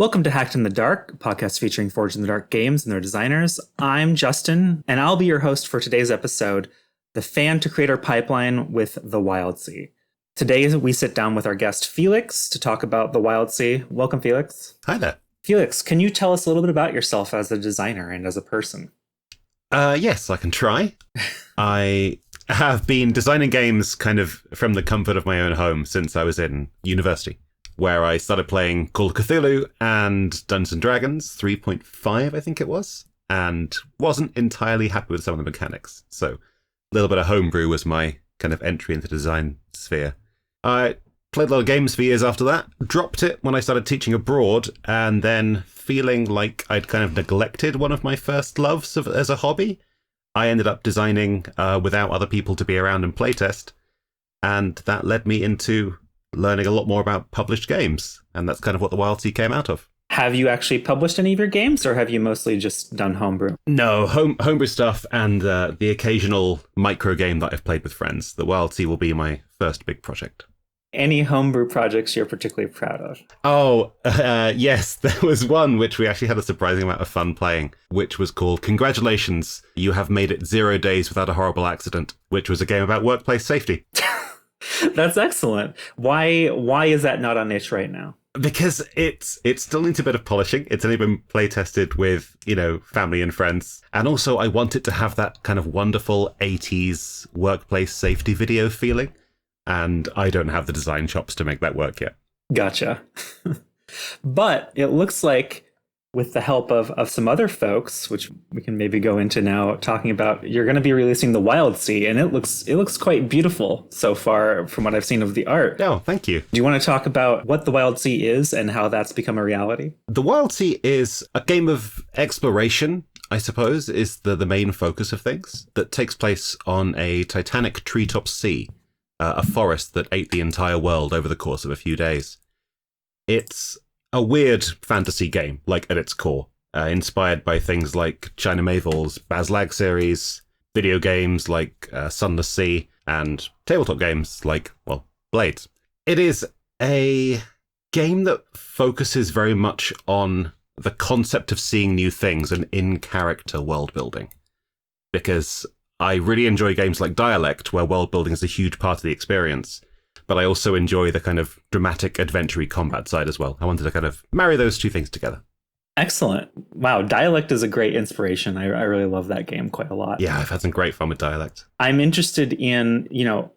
Welcome to Hacked in the Dark, a podcast featuring Forged in the Dark games and their designers. I'm Justin, and I'll be your host for today's episode, The Fan to Creator Pipeline with the Wildsea. Today, we sit down with our guest, Felix, to talk about the Wildsea. Welcome, Felix. Hi there. Felix, can you tell us a little bit about yourself as a designer and as a person? Yes, I can try. I have been designing games kind of from the comfort of my own home since I was in university, where I started playing Call of Cthulhu and Dungeons & Dragons 3.5, I think it was, and wasn't entirely happy with some of the mechanics. So a little bit of homebrew was my kind of entry into the design sphere. I played a lot of games for years after that, dropped it when I started teaching abroad, and then feeling like I'd kind of neglected one of my first loves as a hobby, I ended up designing without other people to be around and playtest, and that led me into learning a lot more about published games, and that's kind of what the Wildsea came out of. Have you actually published any of your games, or have you mostly just done homebrew? No, homebrew stuff and the occasional micro game that I've played with friends. The Wildsea will be my first big project. Any homebrew projects you're particularly proud of? Oh, yes, there was one which we actually had a surprising amount of fun playing, which was called Congratulations, You Have Made It 0 Days Without a Horrible Accident, which was a game about workplace safety. That's excellent. Why is that not on itch right now? Because it still needs a bit of polishing. It's only been play tested with, family and friends. And also I want it to have that kind of wonderful 80s workplace safety video feeling. And I don't have the design chops to make that work yet. Gotcha. But it looks like with the help of some other folks, which we can maybe go into now, talking about, you're going to be releasing the Wildsea, and it looks quite beautiful so far from what I've seen of the art. Oh, thank you. Do you want to talk about what the Wildsea is and how that's become a reality? The Wildsea is a game of exploration, I suppose, is the main focus of things, that takes place on a titanic treetop sea, a forest that ate the entire world over the course of a few days. It's a weird fantasy game, like at its core, inspired by things like China Miéville's Bazlag series, video games like Sunless Sea, and tabletop games like, Blades. It is a game that focuses very much on the concept of seeing new things and in-character world building. Because I really enjoy games like Dialect, where world building is a huge part of the experience. But I also enjoy the kind of dramatic, adventure-y combat side as well. I wanted to kind of marry those two things together. Excellent. Wow, Dialect is a great inspiration. I really love that game quite a lot. Yeah, I've had some great fun with Dialect. I'm interested in,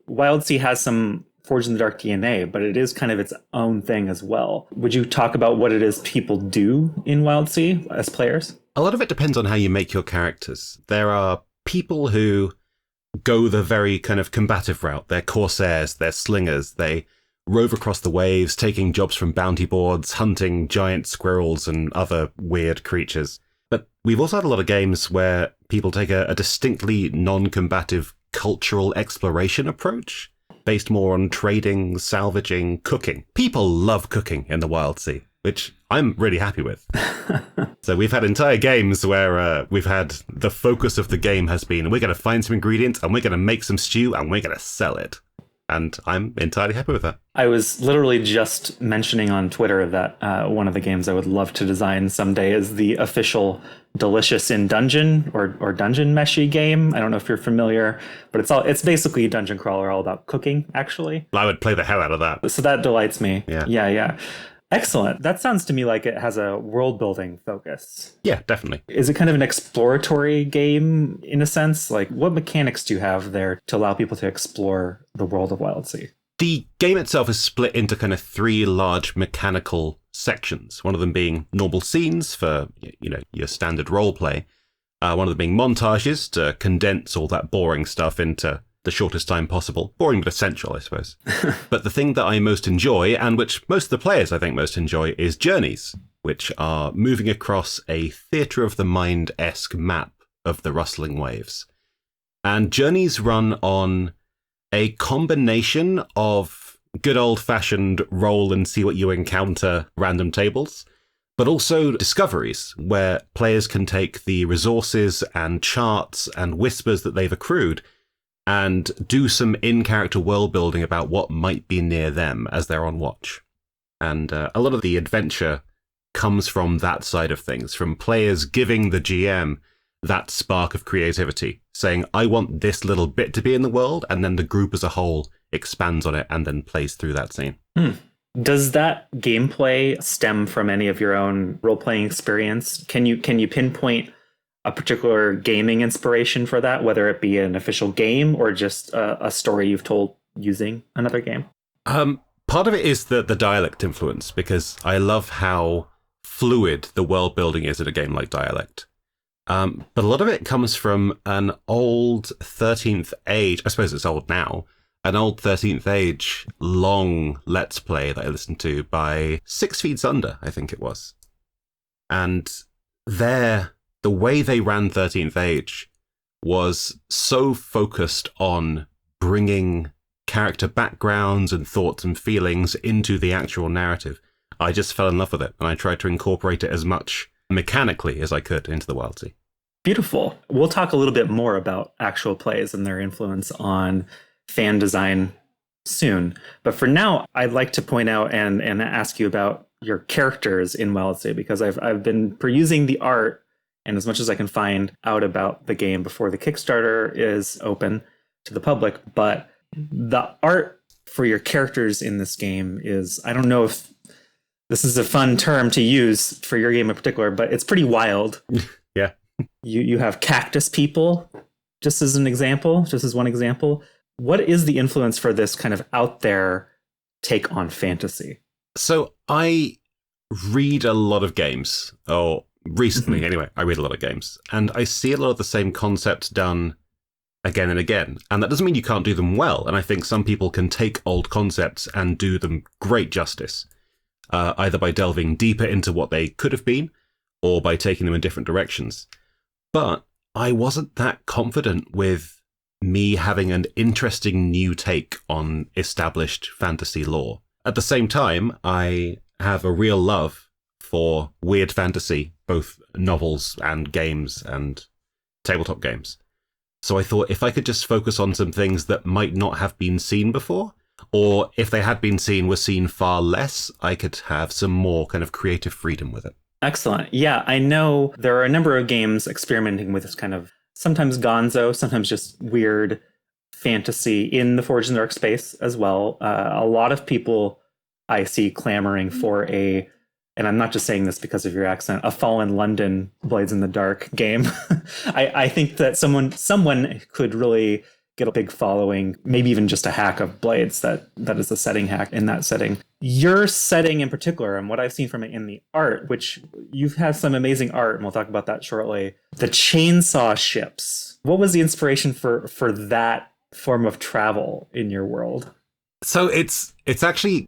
Wildsea has some Forged in the Dark DNA, but it is kind of its own thing as well. Would you talk about what it is people do in Wildsea as players? A lot of it depends on how you make your characters. There are people who go the very kind of combative route. They're corsairs, they're slingers, they rove across the waves, taking jobs from bounty boards, hunting giant squirrels and other weird creatures. But we've also had a lot of games where people take a distinctly non-combative cultural exploration approach, based more on trading, salvaging, cooking. People love cooking in the Wildsea, which I'm really happy with. So we've had entire games where we've had the focus of the game has been, we're going to find some ingredients and we're going to make some stew and we're going to sell it. And I'm entirely happy with that. I was literally just mentioning on Twitter that one of the games I would love to design someday is the official Delicious in Dungeon or Dungeon Meshy game. I don't know if you're familiar, but it's basically a dungeon crawler all about cooking, actually. I would play the hell out of that. So that delights me. Yeah. Excellent. That sounds to me like it has a world building focus. Yeah, definitely. Is it kind of an exploratory game in a sense? Like, what mechanics do you have there to allow people to explore the world of Wildsea? The game itself is split into kind of three large mechanical sections. One of them being normal scenes for, your standard role play. One of them being montages to condense all that boring stuff into the shortest time possible. Boring but essential, I suppose. But the thing that I most enjoy, and which most of the players I think most enjoy, is journeys, which are moving across a theatre of the mind-esque map of the rustling waves. And journeys run on a combination of good old-fashioned roll and see what you encounter random tables, but also discoveries where players can take the resources and charts and whispers that they've accrued and do some in-character world building about what might be near them as they're on watch. And a lot of the adventure comes from that side of things, from players giving the GM that spark of creativity, saying, I want this little bit to be in the world, and then the group as a whole expands on it and then plays through that scene. Does that gameplay stem from any of your own role-playing experience? Can you pinpoint a particular gaming inspiration for that, whether it be an official game or just a story you've told using another game? Part of it is the dialect influence, because I love how fluid the world building is in a game like Dialect. But a lot of it comes from an old 13th Age, I suppose it's old now, an old 13th Age long Let's Play that I listened to by 6 Feet Under, I think it was. And the way they ran 13th Age was so focused on bringing character backgrounds and thoughts and feelings into the actual narrative. I just fell in love with it, and I tried to incorporate it as much mechanically as I could into the Wildsea. Beautiful. We'll talk a little bit more about actual plays and their influence on fan design soon. But for now, I'd like to point out and ask you about your characters in Wildsea, because I've been perusing the art and as much as I can find out about the game before the Kickstarter is open to the public. But the art for your characters in this game is, I don't know if this is a fun term to use for your game in particular, but it's pretty wild. Yeah. You have cactus people, just as an example, just as one example. What is the influence for this kind of out there take on fantasy? So I read a lot of games, or recently anyway, I read a lot of games, and I see a lot of the same concepts done again and again. And that doesn't mean you can't do them well. And I think some people can take old concepts and do them great justice, either by delving deeper into what they could have been or by taking them in different directions. But I wasn't that confident with me having an interesting new take on established fantasy lore. At the same time, I have a real love for weird fantasy, both novels and games and tabletop games. So I thought if I could just focus on some things that might not have been seen before, or if they had been seen, were seen far less, I could have some more kind of creative freedom with it. Excellent. Yeah, I know there are a number of games experimenting with this kind of sometimes gonzo, sometimes just weird fantasy in the Forged in the Dark space as well. A lot of people I see clamoring for and I'm not just saying this because of your accent, a Fallen London Blades in the Dark game. I think that someone could really get a big following, maybe even just a hack of Blades that is a setting hack in that setting. Your setting in particular, and what I've seen from it in the art, which you've had some amazing art, and we'll talk about that shortly. The chainsaw ships. What was the inspiration for that form of travel in your world? So it's actually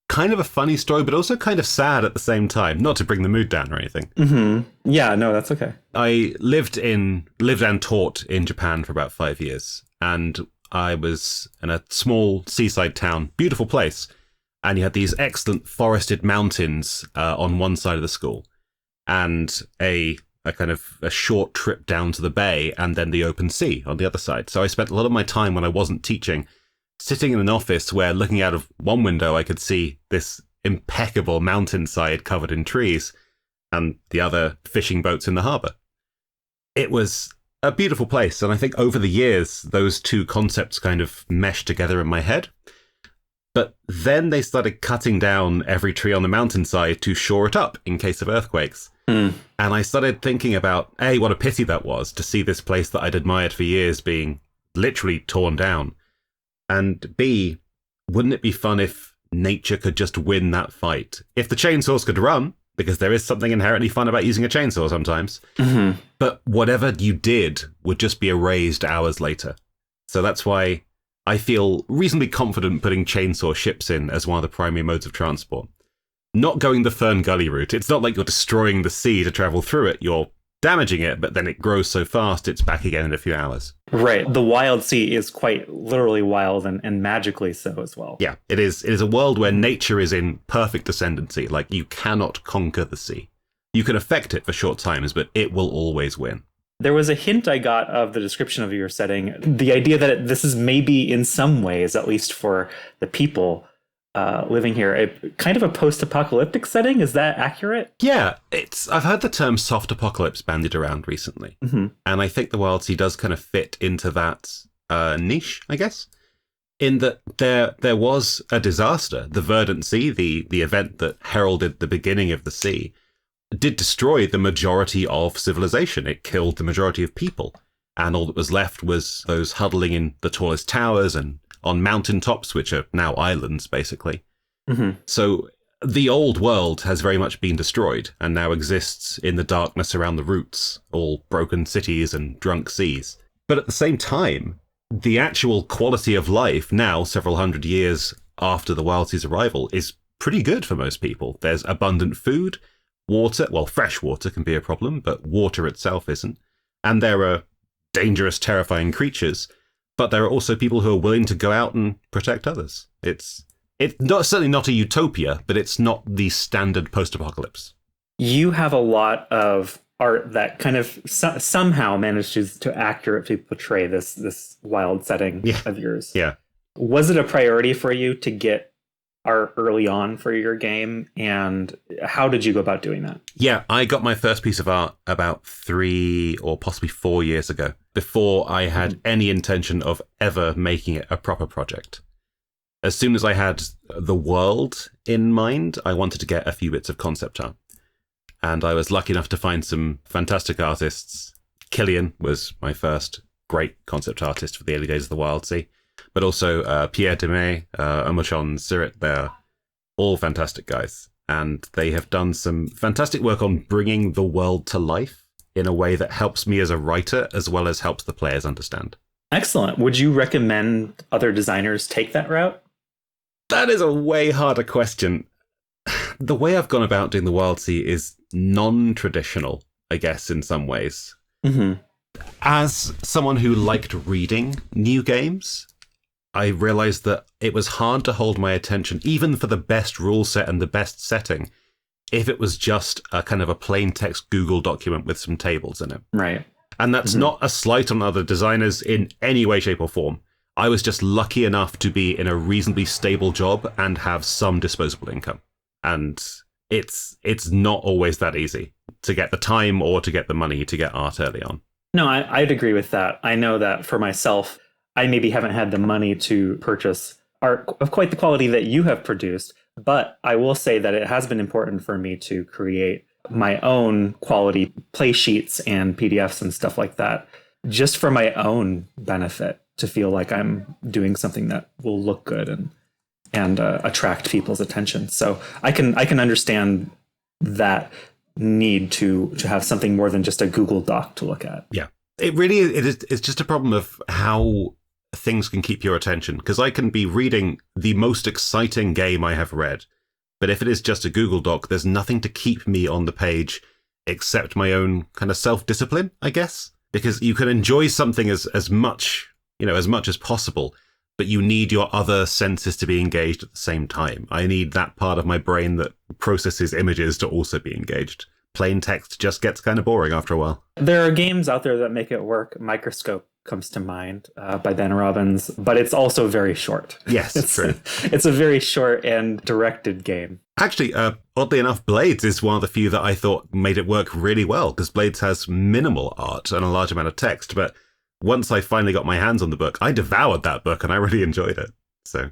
kind of a funny story, but also kind of sad at the same time, not to bring the mood down or anything. Mm-hmm. Yeah, no, that's okay. I lived and taught in Japan for about 5 years, and I was in a small seaside town, beautiful place, and you had these excellent forested mountains on one side of the school, and a kind of a short trip down to the bay, and then the open sea on the other side. So I spent a lot of my time when I wasn't teaching sitting in an office where, looking out of one window, I could see this impeccable mountainside covered in trees and the other fishing boats in the harbour. It was a beautiful place, and I think over the years, those two concepts kind of meshed together in my head. But then they started cutting down every tree on the mountainside to shore it up in case of earthquakes. And I started thinking about, A, what a pity that was to see this place that I'd admired for years being literally torn down. And B, wouldn't it be fun if nature could just win that fight? If the chainsaws could run, because there is something inherently fun about using a chainsaw sometimes, but whatever you did would just be erased hours later. So that's why I feel reasonably confident putting chainsaw ships in as one of the primary modes of transport. Not going the Fern Gully route. It's not like you're destroying the sea to travel through it. You're damaging it, but then it grows so fast it's back again in a few hours. Right. The Wildsea is quite literally wild and magically so as well. Yeah, it is. It is a world where nature is in perfect ascendancy. Like, you cannot conquer the sea. You can affect it for short times, but it will always win. There was a hint I got of the description of your setting, the idea that this is maybe in some ways, at least for the people, living here. Kind of a post-apocalyptic setting. Is that accurate? Yeah, I've heard the term soft apocalypse bandied around recently. Mm-hmm. And I think the Wildsea does kind of fit into that niche, I guess. In that there was a disaster. The Verdant Sea, the event that heralded the beginning of the sea, did destroy the majority of civilization. It killed the majority of people. And all that was left was those huddling in the tallest towers and on mountaintops, which are now islands, basically. Mm-hmm. So the old world has very much been destroyed and now exists in the darkness around the roots, all broken cities and drunk seas. But at the same time, the actual quality of life now, several hundred years after the Wildsea's arrival, is pretty good for most people. There's abundant food, water. Well, fresh water can be a problem, but water itself isn't. And there are dangerous, terrifying creatures, but there are also people who are willing to go out and protect others. It's certainly not a utopia, but it's not the standard post-apocalypse. You have a lot of art that kind of somehow manages to accurately portray this wild setting of yours. Yeah. Was it a priority for you to get art early on for your game, and how did you go about doing that? Yeah, I got my first piece of art about 3 or possibly 4 years ago, before I had any intention of ever making it a proper project. As soon as I had the world in mind, I wanted to get a few bits of concept art. And I was lucky enough to find some fantastic artists. Killian was my first great concept artist for the early days of the Wildsea. But also Pierre Demey, Amushon Sirit, they're all fantastic guys. And they have done some fantastic work on bringing the world to life in a way that helps me as a writer, as well as helps the players understand. Excellent. Would you recommend other designers take that route? That is a way harder question. The way I've gone about doing the Wildsea is non-traditional, I guess, in some ways. Mm-hmm. As someone who liked reading new games, I realized that it was hard to hold my attention, even for the best rule set and the best setting, if it was just a kind of a plain text Google document with some tables in it. Right. And that's not a slight on other designers in any way, shape, or form. I was just lucky enough to be in a reasonably stable job and have some disposable income. And it's not always that easy to get the time or to get the money to get art early on. No, I'd agree with that. I know that for myself, I maybe haven't had the money to purchase art of quite the quality that you have produced, but I will say that it has been important for me to create my own quality play sheets and PDFs and stuff like that, just for my own benefit, to feel like I'm doing something that will look good and attract people's attention. So I can understand that need to have something more than just a Google Doc to look at. Yeah, it really is. It's just a problem of how things can keep your attention, because I can be reading the most exciting game I have read, but if it is just a Google Doc, there's nothing to keep me on the page except my own kind of self-discipline, I guess, because you can enjoy something as much as possible, but you need your other senses to be engaged at the same time. I need that part of my brain that processes images to also be engaged. Plain text just gets kind of boring after a while. There are games out there that make it work. Microscope comes to mind by Ben Robbins, but it's also very short. Yes, it's true. It's a very short and directed game. Actually, oddly enough, Blades is one of the few that I thought made it work really well, because Blades has minimal art and a large amount of text, but once I finally got my hands on the book, I devoured that book and I really enjoyed it. So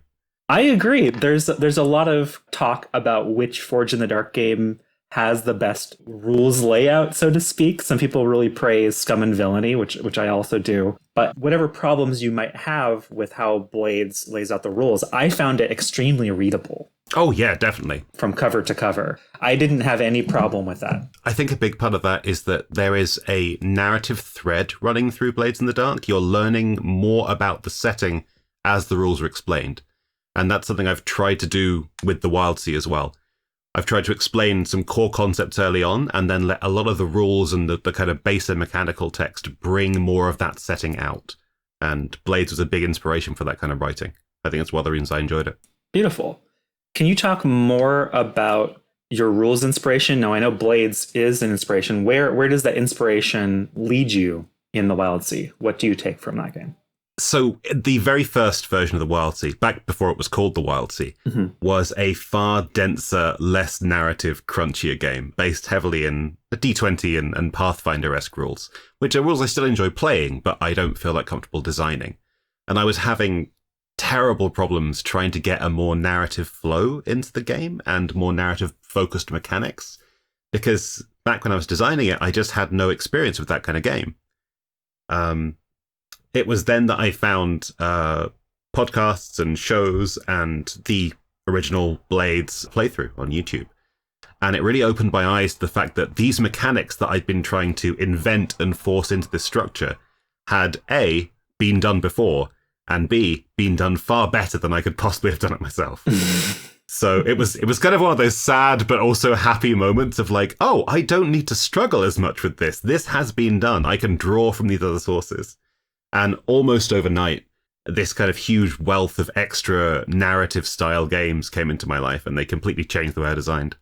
I agree. There's a lot of talk about which Forge in the Dark game has the best rules layout, so to speak. Some people really praise Scum and Villainy, which I also do. But whatever problems you might have with how Blades lays out the rules, I found it extremely readable. Oh, yeah, definitely. From cover to cover. I didn't have any problem with that. I think a big part of that is that there is a narrative thread running through Blades in the Dark. You're learning more about the setting as the rules are explained. And that's something I've tried to do with the Wildsea as well. I've tried to explain some core concepts early on and then let a lot of the rules and the kind of basic mechanical text bring more of that setting out. And Blades was a big inspiration for that kind of writing. I think that's one of the reasons I enjoyed it. Beautiful. Can you talk more about your rules inspiration? Now, I know Blades is an inspiration. Where does that inspiration lead you in the Wildsea? What do you take from that game? So the very first version of the Wildsea, back before it was called the Wildsea, was a far denser, less narrative, crunchier game, based heavily in D20 and Pathfinder-esque rules, which are rules I still enjoy playing, but I don't feel like comfortable designing. And I was having terrible problems trying to get a more narrative flow into the game and more narrative-focused mechanics, because back when I was designing it, I just had no experience with that kind of game. It was then that I found podcasts and shows and the original Blades playthrough on YouTube. And it really opened my eyes to the fact that these mechanics that I'd been trying to invent and force into this structure had A, been done before, and B, been done far better than I could possibly have done it myself. So it was kind of one of those sad but also happy moments of like, oh, I don't need to struggle as much with this. This has been done. I can draw from these other sources. And almost overnight, this kind of huge wealth of extra narrative-style games came into my life, and they completely changed the way I designed.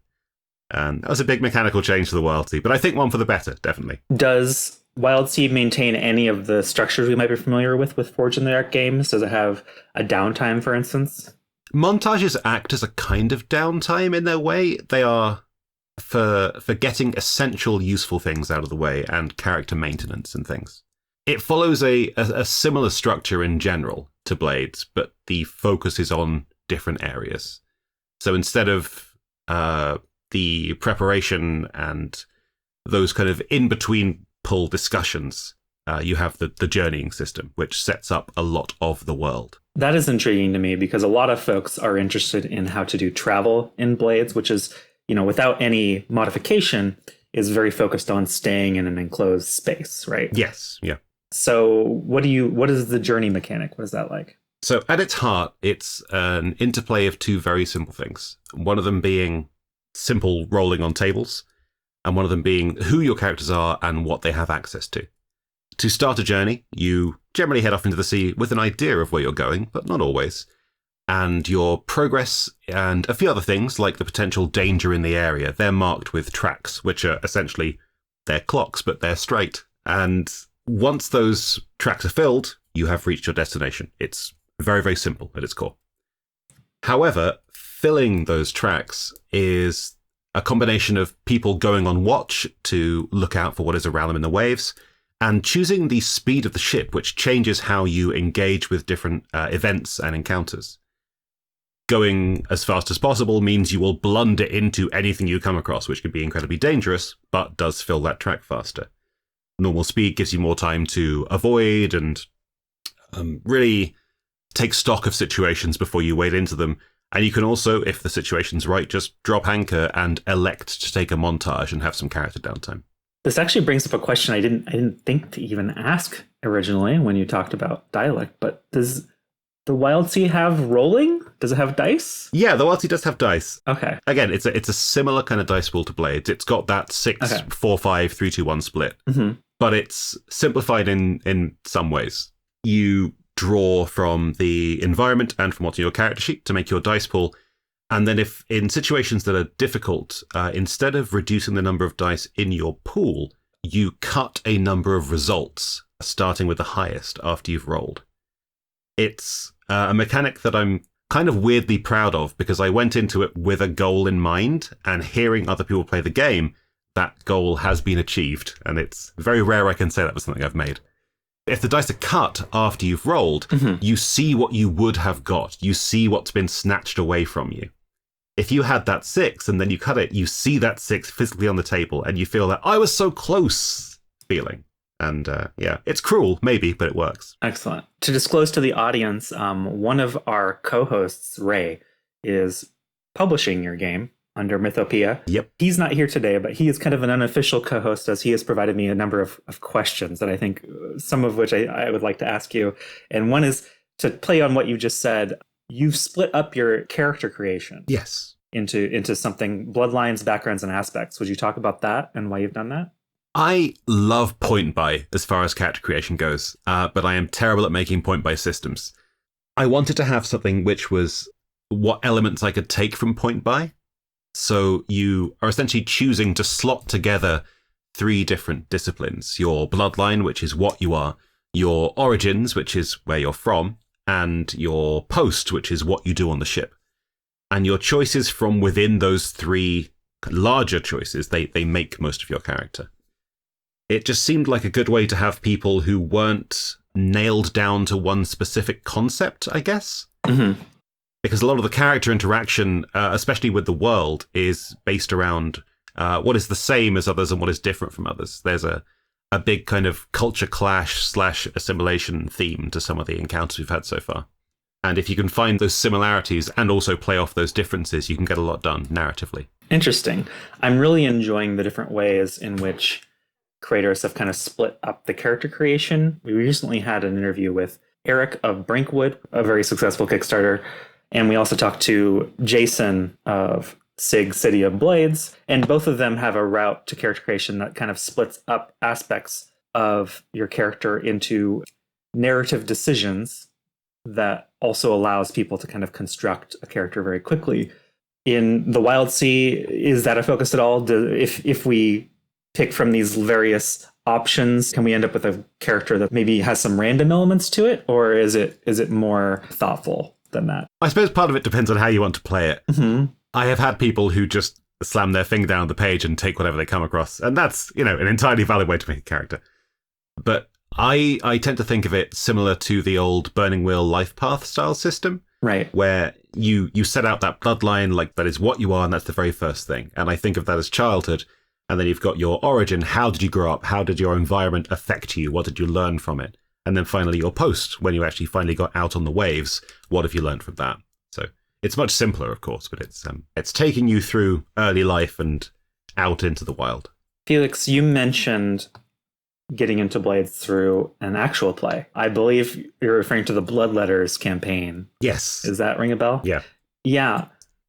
And that was a big mechanical change to the Wildsea, but I think one for the better, definitely. Does Wildsea maintain any of the structures we might be familiar with Forge in the Dark games? Does it have a downtime, for instance? Montages act as a kind of downtime in their way. They are for getting essential, useful things out of the way and character maintenance and things. It follows a similar structure in general to Blades, but the focus is on different areas. So instead of the preparation and those kind of in-between pull discussions, you have the journeying system, which sets up a lot of the world. That is intriguing to me because a lot of folks are interested in how to do travel in Blades, which is, without any modification, is very focused on staying in an enclosed space, right? Yes, yeah. So what is the journey mechanic? What is that like? So at its heart, it's an interplay of two very simple things. One of them being simple rolling on tables, and one of them being who your characters are and what they have access to. To start a journey, you generally head off into the sea with an idea of where you're going, but not always. And your progress and a few other things, like the potential danger in the area, they're marked with tracks, which are essentially, they're clocks, but they're straight. And once those tracks are filled, you have reached your destination. It's very, very simple at its core. However, filling those tracks is a combination of people going on watch to look out for what is around them in the waves, and choosing the speed of the ship, which changes how you engage with different events and encounters. Going as fast as possible means you will blunder into anything you come across, which can be incredibly dangerous, but does fill that track faster. Normal speed gives you more time to avoid and really take stock of situations before you wade into them. And you can also, if the situation's right, just drop anchor and elect to take a montage and have some character downtime. This actually brings up a question I didn't think to even ask originally when you talked about dialect, but does the Wildsea have rolling? Does it have dice? Yeah, the Wildsea does have dice. Okay. Again, it's a similar kind of dice pool to Blades. It's got that 6, 4, 5, 3, 2, 1 split. Mm-hmm. But it's simplified in some ways. You draw from the environment and from what's in your character sheet to make your dice pool. And then if in situations that are difficult, instead of reducing the number of dice in your pool, you cut a number of results, starting with the highest after you've rolled. It's a mechanic that I'm kind of weirdly proud of because I went into it with a goal in mind, and hearing other people play the game, that goal has been achieved. And it's very rare I can say that was something I've made. If the dice are cut after you've rolled, you see what you would have got. You see what's been snatched away from you. If you had that 6 and then you cut it, you see that 6 physically on the table and you feel that I was so close feeling. And yeah, it's cruel, maybe, but it works. Excellent. To disclose to the audience, one of our co-hosts, Ray, is publishing your game under Mythopia. Yep. He's not here today, but he is kind of an unofficial co-host as he has provided me a number of questions that I think, some of which I would like to ask you. And one is to play on what you just said. You've split up your character creation. Yes. Into something, bloodlines, backgrounds, and aspects. Would you talk about that and why you've done that? I love point buy as far as character creation goes, but I am terrible at making point buy systems. I wanted to have something which was what elements I could take from point buy. So you are essentially choosing to slot together 3 different disciplines. Your bloodline, which is what you are, your origins, which is where you're from, and your post, which is what you do on the ship. And your choices from within those three larger choices, they make most of your character. It just seemed like a good way to have people who weren't nailed down to one specific concept, I guess. Mm-hmm. Because a lot of the character interaction, especially with the world, is based around what is the same as others and what is different from others. There's a big kind of culture clash / assimilation theme to some of the encounters we've had so far. And if you can find those similarities and also play off those differences, you can get a lot done narratively. Interesting. I'm really enjoying the different ways in which creators have kind of split up the character creation. We recently had an interview with Eric of Brinkwood, a very successful Kickstarter. And we also talked to Jason of SIG City of Blades. And both of them have a route to character creation that kind of splits up aspects of your character into narrative decisions that also allows people to kind of construct a character very quickly. In the Wildsea, is that a focus at all? If we pick from these various options, can we end up with a character that maybe has some random elements to it? Or is it more thoughtful than that? I suppose part of it depends on how you want to play it. Mm-hmm. I have had people who just slam their finger down the page and take whatever they come across. And that's, an entirely valid way to make a character. But I tend to think of it similar to the old Burning Wheel life path style system. Right. Where you set out that bloodline, like that is what you are, and that's the very first thing. And I think of that as childhood. And then you've got your origin. How did you grow up? How did your environment affect you? What did you learn from it? And then finally your post, when you actually finally got out on the waves. What have you learned from that? So it's much simpler, of course, but it's taking you through early life and out into the wild. Felix, you mentioned getting into Blades through an actual play. I believe you're referring to the Bloodletters campaign. Yes. Does that ring a bell? Yeah. Yeah.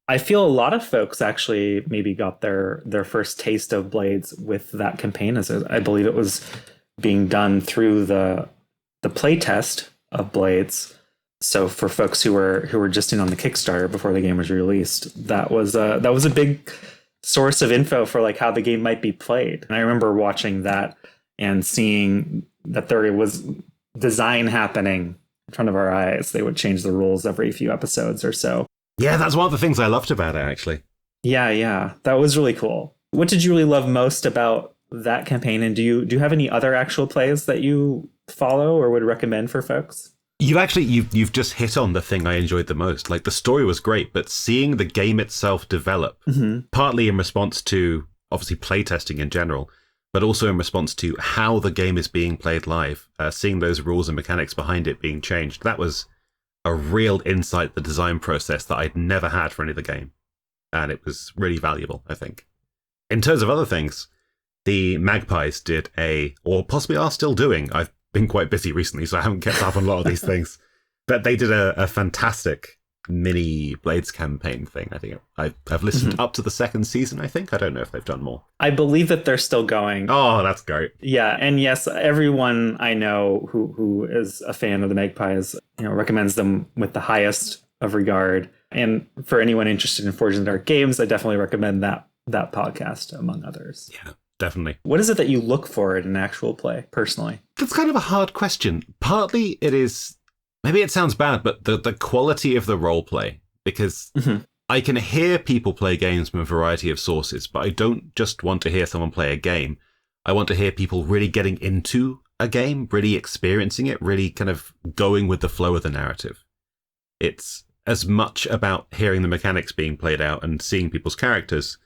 I feel a lot of folks actually maybe got their first taste of Blades with that campaign. As I believe it was being done through the play test of Blades. So for folks who were just in on the Kickstarter before the game was released, that was a big source of info for like how the game might be played. And I remember watching that and seeing that there was design happening in front of our eyes. They would change the rules every few episodes or so. Yeah, that's one of the things I loved about it, actually. Yeah. That was really cool. What did you really love most about that campaign? And do you have any other actual plays that you follow or would recommend for folks? You've just hit on the thing I enjoyed the most. Like, the story was great, but seeing the game itself develop, partly in response to, obviously, playtesting in general, but also in response to how the game is being played live, seeing those rules and mechanics behind it being changed, that was a real insight, the design process that I'd never had for any other game. And it was really valuable, I think. In terms of other things, the Magpies did or possibly are still doing, I've been quite busy recently, so I haven't kept up on a lot of these things, but they did a fantastic mini Blades campaign thing. I think I've listened up to the second season, I think. I don't know if they've done more. I believe that they're still going. Oh, that's great. Yeah, and yes, everyone I know who is a fan of the Magpies, recommends them with the highest of regard. And for anyone interested in Forged in the Dark games, I definitely recommend that podcast, among others. Yeah, definitely. What is it that you look for in an actual play, personally? That's kind of a hard question. Partly it is, maybe it sounds bad, but the quality of the role play. Because I can hear people play games from a variety of sources, but I don't just want to hear someone play a game. I want to hear people really getting into a game, really experiencing it, really kind of going with the flow of the narrative. It's as much about hearing the mechanics being played out and seeing people's characters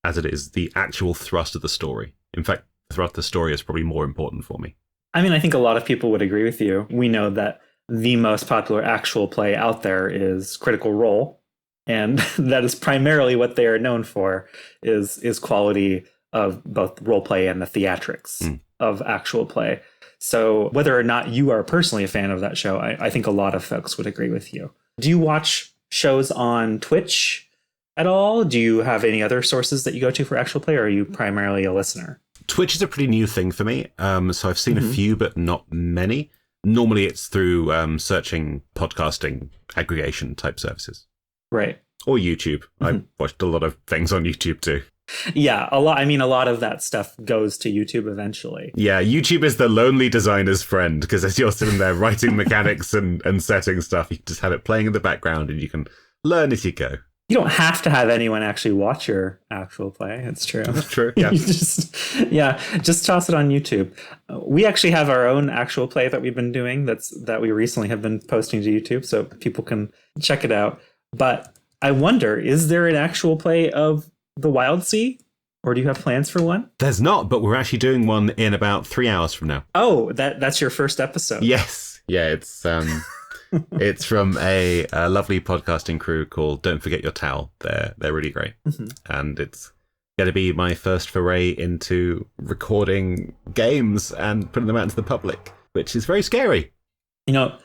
as it is the actual thrust of the story. In fact, the thrust of the story is probably more important for me. I mean, I think a lot of people would agree with you. We know that the most popular actual play out there is Critical Role, and that is primarily what they are known for, is quality of both role play and the theatrics of actual play. So whether or not you are personally a fan of that show, I think a lot of folks would agree with you. Do you watch shows on Twitch at all? Do you have any other sources that you go to for actual play, or are you primarily a listener? Twitch is a pretty new thing for me. So I've seen a few, but not many. Normally it's through searching podcasting aggregation type services. Right. Or YouTube. I've watched a lot of things on YouTube too. Yeah, a lot. I mean, a lot of that stuff goes to YouTube eventually. Yeah, YouTube is the lonely designer's friend, because as you're sitting there writing mechanics and setting stuff, you can just have it playing in the background and you can learn as you go. You don't have to have anyone actually watch your actual play. It's true. That's true. Yeah. just toss it on YouTube. We actually have our own actual play that we've been doing that we recently have been posting to YouTube, so people can check it out. But I wonder, is there an actual play of the Wildsea? Or do you have plans for one? There's not, but we're actually doing one in about 3 hours from now. Oh, that's your first episode. Yes. Yeah, it's it's from a lovely podcasting crew called Don't Forget Your Towel. They're really great. Mm-hmm. And it's going to be my first foray into recording games and putting them out into the public, which is very scary. You know,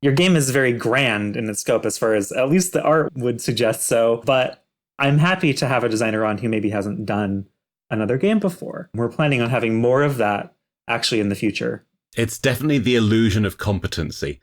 your game is very grand in its scope, as far as at least the art would suggest so, but I'm happy to have a designer on who maybe hasn't done another game before. We're planning on having more of that actually in the future. It's definitely the illusion of competency.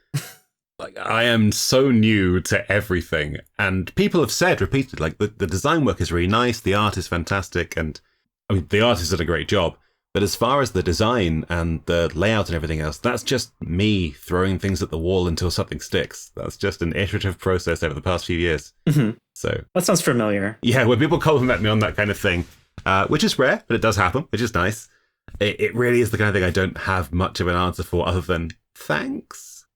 Like, I am so new to everything, and people have said repeatedly, like, the design work is really nice, the art is fantastic, and I mean, the artist did a great job, but as far as the design and the layout and everything else, that's just me throwing things at the wall until something sticks. That's just an iterative process over the past few years. Mm-hmm. So that sounds familiar. Yeah, when people compliment me on that kind of thing, which is rare, but it does happen, which is nice. It really is the kind of thing I don't have much of an answer for other than thanks.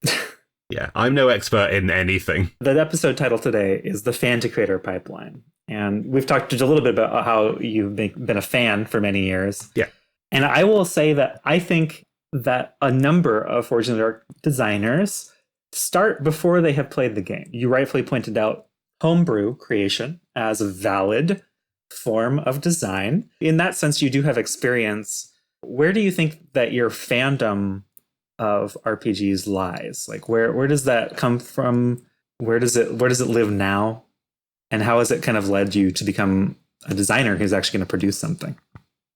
Yeah, I'm no expert in anything. The episode title today is The Fan to Creator Pipeline. And we've talked just a little bit about how you've been a fan for many years. Yeah. And I will say that I think that a number of Forge in the Dark designers start before they have played the game. You rightfully pointed out homebrew creation as a valid form of design. In that sense, you do have experience. Where do you think that your fandom of RPGs lies? Like, where does that come from? Where does it live now? And how has it kind of led you to become a designer who's actually going to produce something?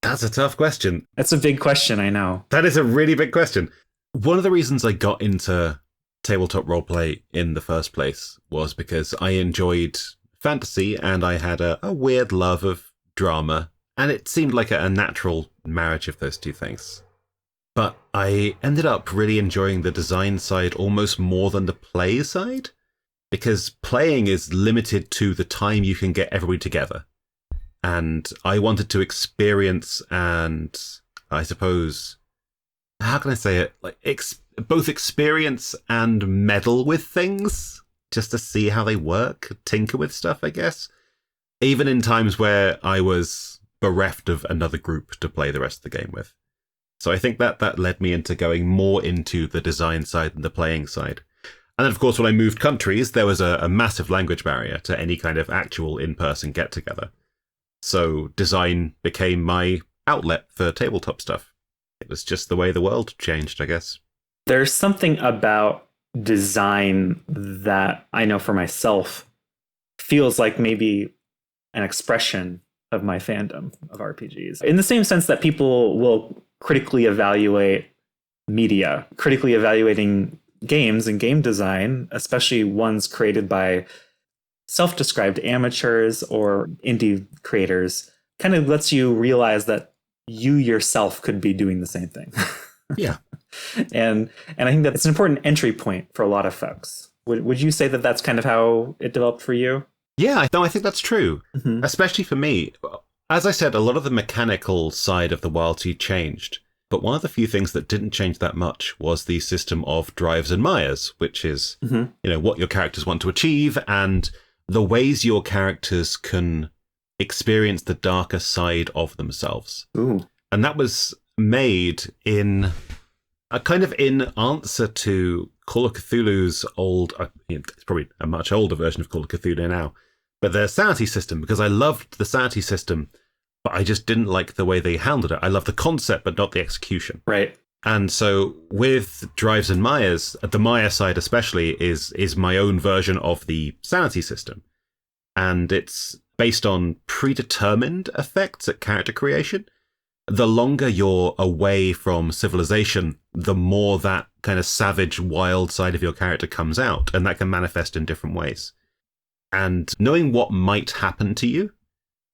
That's a tough question. That's a big question, I know. That is a really big question. One of the reasons I got into tabletop roleplay in the first place was because I enjoyed fantasy and I had a weird love of drama, and it seemed like a natural marriage of those two things. But I ended up really enjoying the design side almost more than the play side, because playing is limited to the time you can get everybody together. And I wanted to experience and, I suppose, how can I say it? Like both experience and meddle with things, just to see how they work, tinker with stuff, I guess. Even in times where I was bereft of another group to play the rest of the game with. So I think that led me into going more into the design side than the playing side. And then, of course, when I moved countries, there was a massive language barrier to any kind of actual in-person get-together. So design became my outlet for tabletop stuff. It was just the way the world changed, I guess. There's something about design that I know for myself feels like maybe an expression of my fandom of RPGs. In the same sense that people will critically evaluate media, critically evaluating games and game design, especially ones created by self-described amateurs or indie creators, kind of lets you realize that you yourself could be doing the same thing. Yeah. And I think that it's an important entry point for a lot of folks. Would you say that that's kind of how it developed for you? Yeah, I think that's true. Mm-hmm. Especially for me. As I said, a lot of the mechanical side of the Wildsea changed. But one of the few things that didn't change that much was the system of drives and mires, which is, what your characters want to achieve and the ways your characters can experience the darker side of themselves. Ooh. And that was made in a kind of in answer to Call of Cthulhu's old, it's probably a much older version of Call of Cthulhu now, but their sanity system, because I loved the sanity system, but I just didn't like the way they handled it. I love the concept, but not the execution. Right. And so with Drives and Mires, the Mire side especially is my own version of the sanity system. And it's based on predetermined effects at character creation. The longer you're away from civilization, the more that kind of savage, wild side of your character comes out, and that can manifest in different ways. And knowing what might happen to you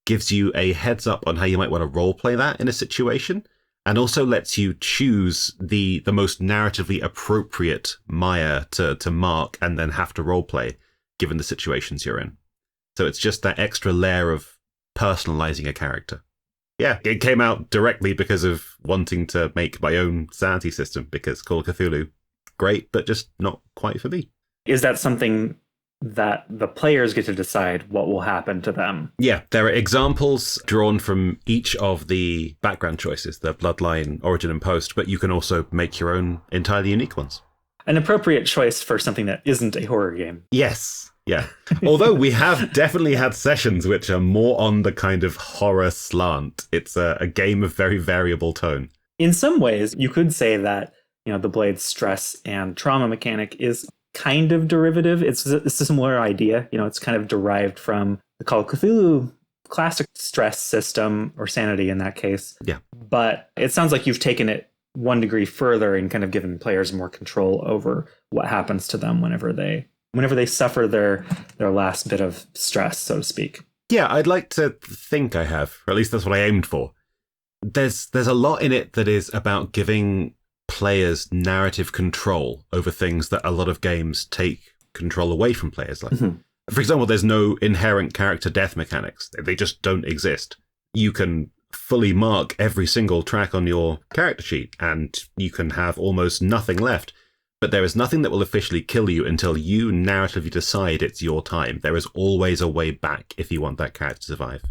gives you a heads up on how you might want to roleplay that in a situation, and also lets you choose the most narratively appropriate Maya to mark and then have to roleplay, given the situations you're in. So it's just that extra layer of personalizing a character. Yeah, it came out directly because of wanting to make my own sanity system, because Call of Cthulhu, great, but just not quite for me. Is that something that the players get to decide what will happen to them? Yeah, there are examples drawn from each of the background choices, the bloodline, origin, and post, but you can also make your own entirely unique ones. An appropriate choice for something that isn't a horror game. Yes, yeah. Although we have definitely had sessions which are more on the kind of horror slant. It's a game of very variable tone. In some ways, you could say that, the Blade's stress and trauma mechanic is kind of derivative. It's a similar idea. It's kind of derived from the Call of Cthulhu classic stress system, or sanity in that case. Yeah. But it sounds like you've taken it one degree further and kind of given players more control over what happens to them whenever they suffer their last bit of stress, so to speak. Yeah, I'd like to think I have, or at least that's what I aimed for. There's a lot in it that is about giving players narrative control over things that a lot of games take control away from players. Like, for example, there's no inherent character death mechanics. They just don't exist. You can fully mark every single track on your character sheet, and you can have almost nothing left. But there is nothing that will officially kill you until you narratively decide it's your time. There is always a way back if you want that character to survive.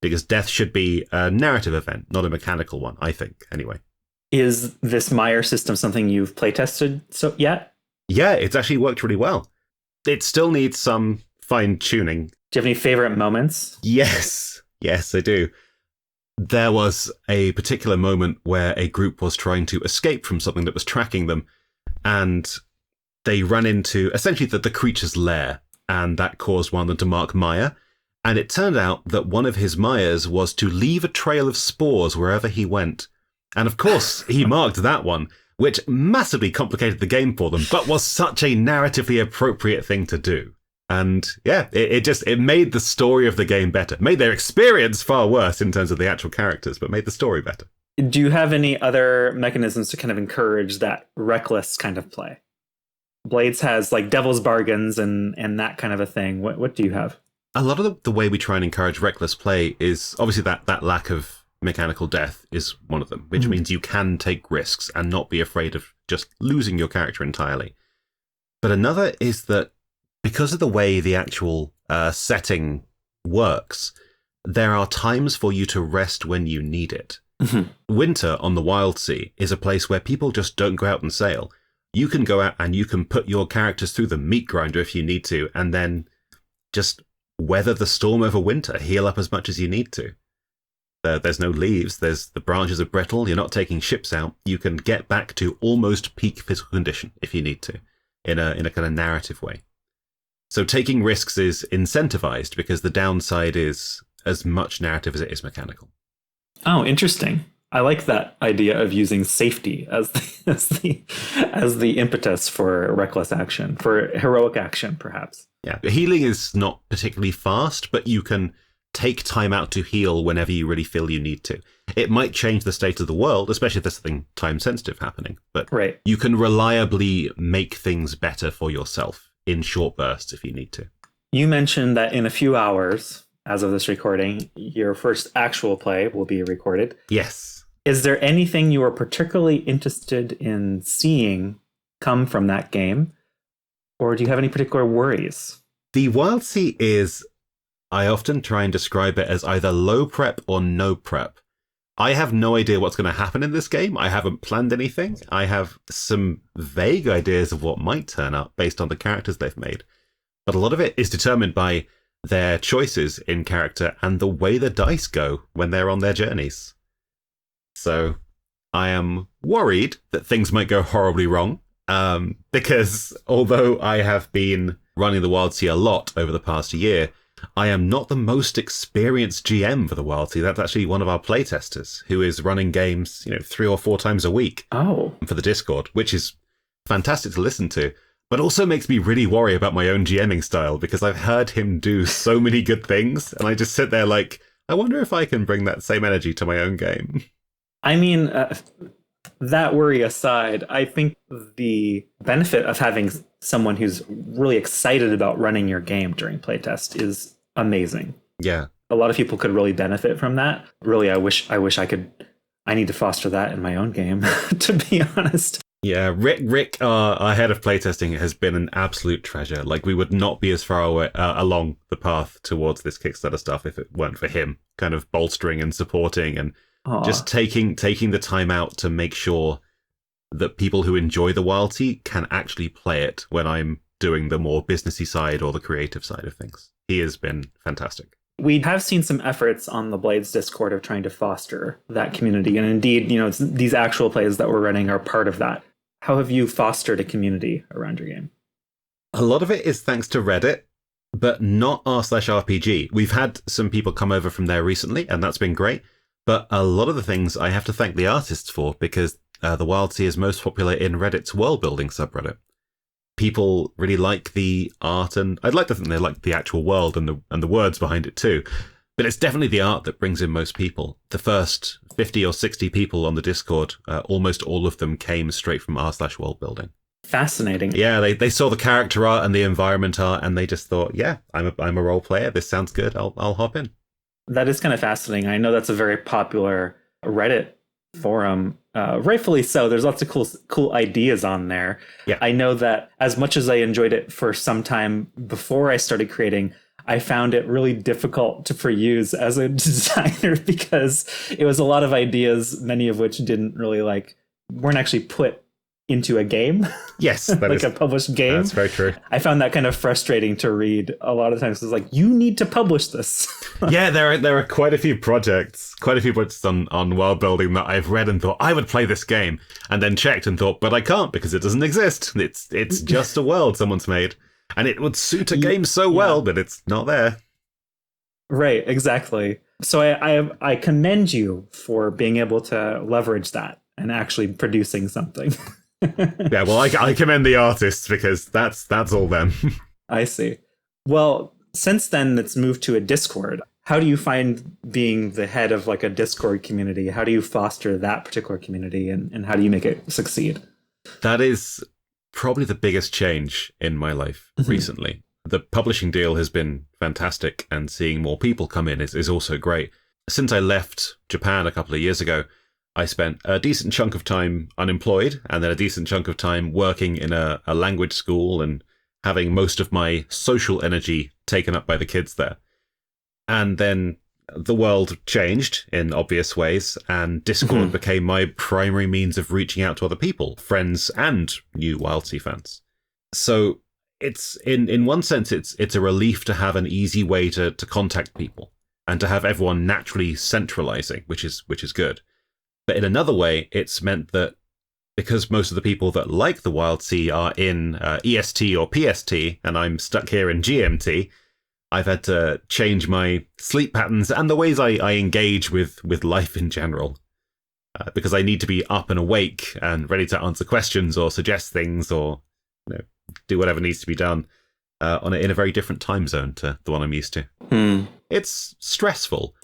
Because death should be a narrative event, not a mechanical one, I think, anyway. Is this Meyer system something you've playtested yet? Yeah, it's actually worked really well. It still needs some fine-tuning. Do you have any favorite moments? Yes, I do. There was a particular moment where a group was trying to escape from something that was tracking them, and they ran into essentially the creature's lair, and that caused one of them to mark Maya. And it turned out that one of his Mayas was to leave a trail of spores wherever he went. And of course, he marked that one, which massively complicated the game for them, but was such a narratively appropriate thing to do. And yeah, it made the story of the game better. Made their experience far worse in terms of the actual characters, but made the story better. Do you have any other mechanisms to kind of encourage that reckless kind of play? Blades has like devil's bargains and that kind of a thing. What do you have? A lot of the way we try and encourage reckless play is obviously that lack of mechanical death is one of them, which means you can take risks and not be afraid of just losing your character entirely. But another is that because of the way the actual setting works, there are times for you to rest when you need it. Winter on the Wildsea is a place where people just don't go out and sail. You can go out and you can put your characters through the meat grinder if you need to, and then just weather the storm over winter, heal up as much as you need to. There's no leaves, the branches are brittle, you're not taking ships out. You can get back to almost peak physical condition if you need to, in a kind of narrative way. So taking risks is incentivized because the downside is as much narrative as it is mechanical. Oh, interesting. I like that idea of using safety as the impetus for reckless action, for heroic action, perhaps. Yeah, healing is not particularly fast, but you can take time out to heal whenever you really feel you need to. It might change the state of the world, especially if there's something time-sensitive happening, but right. You can reliably make things better for yourself in short bursts if you need to. You mentioned that in a few hours, as of this recording, your first actual play will be recorded. Yes. Is there anything you are particularly interested in seeing come from that game? Or do you have any particular worries? The Wildsea is, I often try and describe it as either low prep or no prep. I have no idea what's going to happen in this game. I haven't planned anything. I have some vague ideas of what might turn up based on the characters they've made. But a lot of it is determined by their choices in character and the way the dice go when they're on their journeys. So I am worried that things might go horribly wrong, because although I have been running the Wildsea a lot over the past year, I am not the most experienced GM for the Wildsea. That's actually one of our playtesters who is running games, 3 or 4 times a week for the Discord, which is fantastic to listen to, but also makes me really worry about my own GMing style because I've heard him do so many good things, and I just sit there like, I wonder if I can bring that same energy to my own game. I mean, that worry aside, I think the benefit of having someone who's really excited about running your game during playtest is amazing. Yeah. A lot of people could really benefit from that. Really, I wish I need to foster that in my own game, to be honest. Yeah, Rick, our head of playtesting, has been an absolute treasure. Like, we would not be as far away, along the path towards this Kickstarter stuff if it weren't for him kind of bolstering and supporting and just taking the time out to make sure that people who enjoy the Wildsea can actually play it when I'm doing the more businessy side or the creative side of things. He has been fantastic. We have seen some efforts on the Blades Discord of trying to foster that community. And indeed, these actual plays that we're running are part of that. How have you fostered a community around your game? A lot of it is thanks to Reddit, but not r/RPG. We've had some people come over from there recently, and that's been great. But a lot of the things I have to thank the artists for, because the Wildsea is most popular in Reddit's world building subreddit. People really like the art, and I'd like to think they like the actual world and the words behind it too. But it's definitely the art that brings in most people. The first 50 or 60 people on the Discord, almost all of them came straight from r/world building. Fascinating. Yeah, they saw the character art and the environment art, and they just thought, yeah, I'm a role player. This sounds good. I'll hop in. That is kind of fascinating. I know that's a very popular Reddit forum. Rightfully so. There's lots of cool ideas on there. Yeah. I know that as much as I enjoyed it for some time before I started creating, I found it really difficult to peruse as a designer because it was a lot of ideas, many of which weren't actually put into a game. Yes, that like a published game. That's very true. I found that kind of frustrating to read a lot of times. It's like, you need to publish this. Yeah, there are quite a few projects on world building that I've read and thought I would play this game, and then checked and thought, but I can't because it doesn't exist. It's just a world someone's made. And it would suit a game so well, but it's not there. Right, exactly. So I commend you for being able to leverage that and actually producing something. Yeah, well, I commend the artists because that's all them. I see. Well, since then, it's moved to a Discord. How do you find being the head of like a Discord community? How do you foster that particular community, and how do you make it succeed? That is probably the biggest change in my life recently. The publishing deal has been fantastic, and seeing more people come in is also great. Since I left Japan a couple of years ago, I spent a decent chunk of time unemployed, and then a decent chunk of time working in a language school and having most of my social energy taken up by the kids there. And then the world changed in obvious ways, and Discord became my primary means of reaching out to other people, friends and new Wildsea fans. So it's in one sense, it's a relief to have an easy way to contact people and to have everyone naturally centralizing, which is good. But in another way, it's meant that because most of the people that like the Wildsea are in EST or PST, and I'm stuck here in GMT, I've had to change my sleep patterns and the ways I engage with life in general. Because I need to be up and awake and ready to answer questions or suggest things or do whatever needs to be done in a very different time zone to the one I'm used to. It's stressful,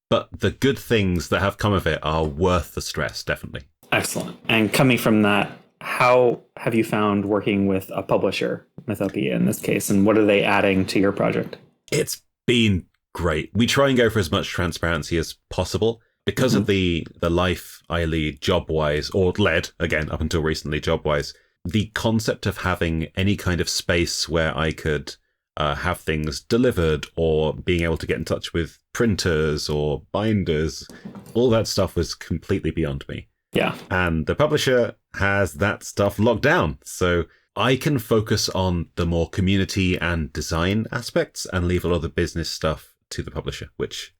but the good things that have come of it are worth the stress, definitely. Excellent. And coming from that, how have you found working with a publisher, Mythopia in this case, and what are they adding to your project? It's been great. We try and go for as much transparency as possible because of the life I lead job-wise, or led, again, up until recently job-wise. The concept of having any kind of space where I could have things delivered or being able to get in touch with printers or binders, all that stuff was completely beyond me. Yeah. And the publisher has that stuff locked down. So I can focus on the more community and design aspects and leave a lot of the business stuff to the publisher, which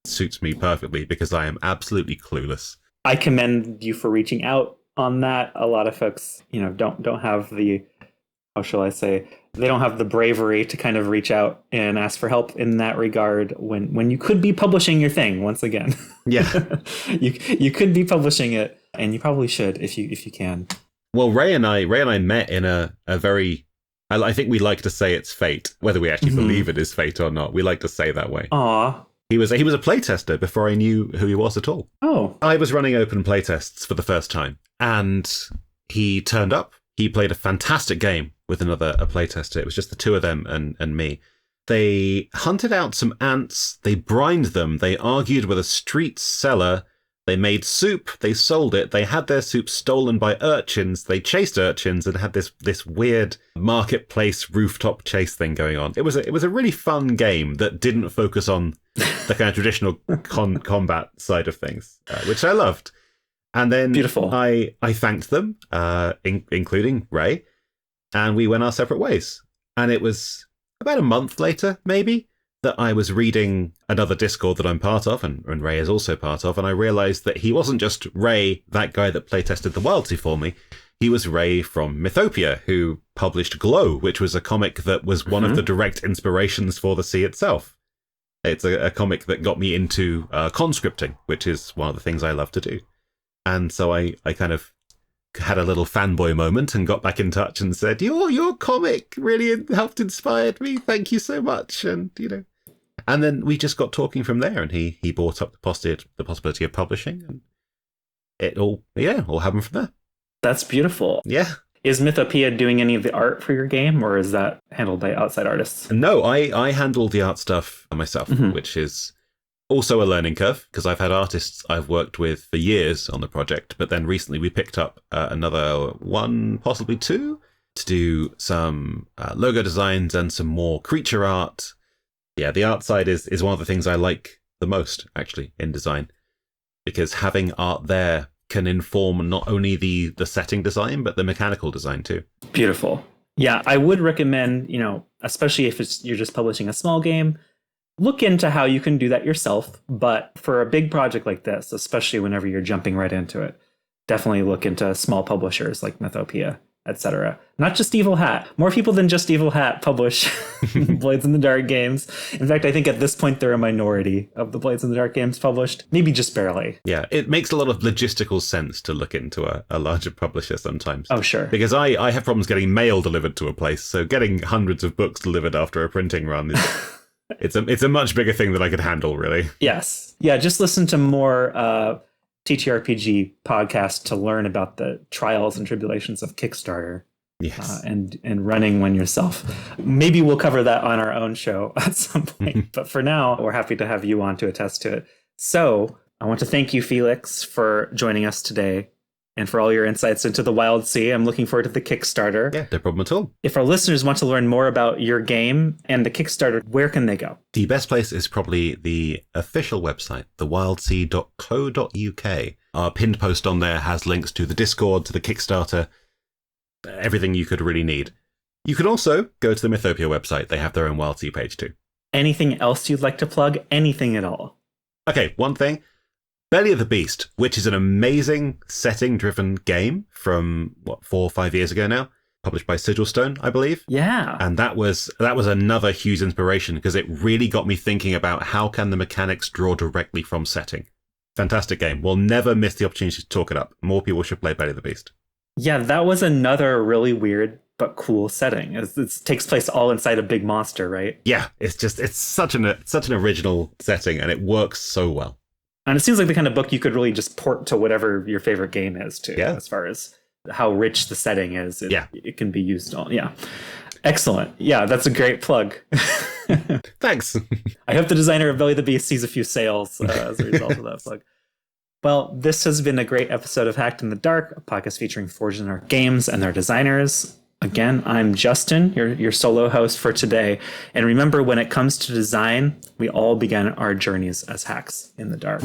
suits me perfectly because I am absolutely clueless. I commend you for reaching out on that. A lot of folks, don't have the, how shall I say, they don't have the bravery to kind of reach out and ask for help in that regard when you could be publishing your thing once again. Yeah. you could be publishing it, and you probably should if you can. Well, Ray and I met in a very, I think we like to say it's fate, whether we actually believe it is fate or not. We like to say that way. Aw. He was a playtester before I knew who he was at all. Oh. I was running open playtests for the first time, and he turned up. He played a fantastic game with a playtester. It was just the two of them and me. They hunted out some ants. They brined them. They argued with a street seller. They made soup. They sold it. They had their soup stolen by urchins. They chased urchins and had this weird marketplace rooftop chase thing going on. It was a really fun game that didn't focus on the kind of traditional combat side of things, which I loved. And then beautiful. I thanked them, including Ray, and we went our separate ways. And it was about a month later, maybe, that I was reading another Discord that I'm part of, and Ray is also part of, and I realized that he wasn't just Ray, that guy that playtested the Wildsea for me. He was Ray from Mythopia, who published Glow, which was a comic that was one of the direct inspirations for the sea itself. It's a comic that got me into conscripting, which is one of the things I love to do. And so I kind of had a little fanboy moment and got back in touch and said, your comic really helped inspire me. Thank you so much. And, and then we just got talking from there, and he brought up the possibility of publishing, and it all happened from there. That's beautiful. Yeah. Is Mythopia doing any of the art for your game, or is that handled by outside artists? No, I handle the art stuff myself, which is also a learning curve, because I've had artists I've worked with for years on the project, but then recently we picked up another one, possibly two, to do some logo designs and some more creature art. Yeah, the art side is one of the things I like the most, actually, in design, because having art there can inform not only the setting design, but the mechanical design too. Beautiful. Yeah, I would recommend, especially if you're just publishing a small game, look into how you can do that yourself. But for a big project like this, especially whenever you're jumping right into it, definitely look into small publishers like Mythopia, etc. Not just Evil Hat. More people than just Evil Hat publish Blades in the Dark games. In fact, I think at this point they're a minority of the Blades in the Dark games published. Maybe just barely. Yeah, it makes a lot of logistical sense to look into a larger publisher sometimes. Oh, sure. Because I have problems getting mail delivered to a place, so getting hundreds of books delivered after a printing run is... It's a much bigger thing than I could handle, really. Yes. Yeah, just listen to more TTRPG podcasts to learn about the trials and tribulations of Kickstarter. Yes. And running one yourself. Maybe we'll cover that on our own show at some point. But for now, we're happy to have you on to attest to it. So I want to thank you, Felix, for joining us today and for all your insights into the Wildsea. I'm looking forward to the Kickstarter. Yeah, no problem at all. If our listeners want to learn more about your game and the Kickstarter, where can they go? The best place is probably the official website, thewildsea.co.uk. Our pinned post on there has links to the Discord, to the Kickstarter, everything you could really need. You can also go to the Mythopia website. They have their own Wildsea page too. Anything else you'd like to plug? Anything at all? Okay, one thing. Belly of the Beast, which is an amazing setting-driven game from, 4 or 5 years ago now, published by Sigilstone, I believe. Yeah. And that was another huge inspiration, because it really got me thinking about how can the mechanics draw directly from setting. Fantastic game. We'll never miss the opportunity to talk it up. More people should play Belly of the Beast. Yeah, that was another really weird but cool setting. It takes place all inside a big monster, right? Yeah, it's such an original setting, and it works so well. And it seems like the kind of book you could really just port to whatever your favorite game is, too, as far as how rich the setting is. It can be used all. Yeah. Excellent. Yeah, that's a great plug. Thanks. I hope the designer of Belly the Beast sees a few sales as a result of that plug. Well, this has been a great episode of Hacked in the Dark, a podcast featuring Forged in the Dark games and their designers. Again, I'm Justin, your solo host for today. And remember, when it comes to design, we all began our journeys as hacks in the dark.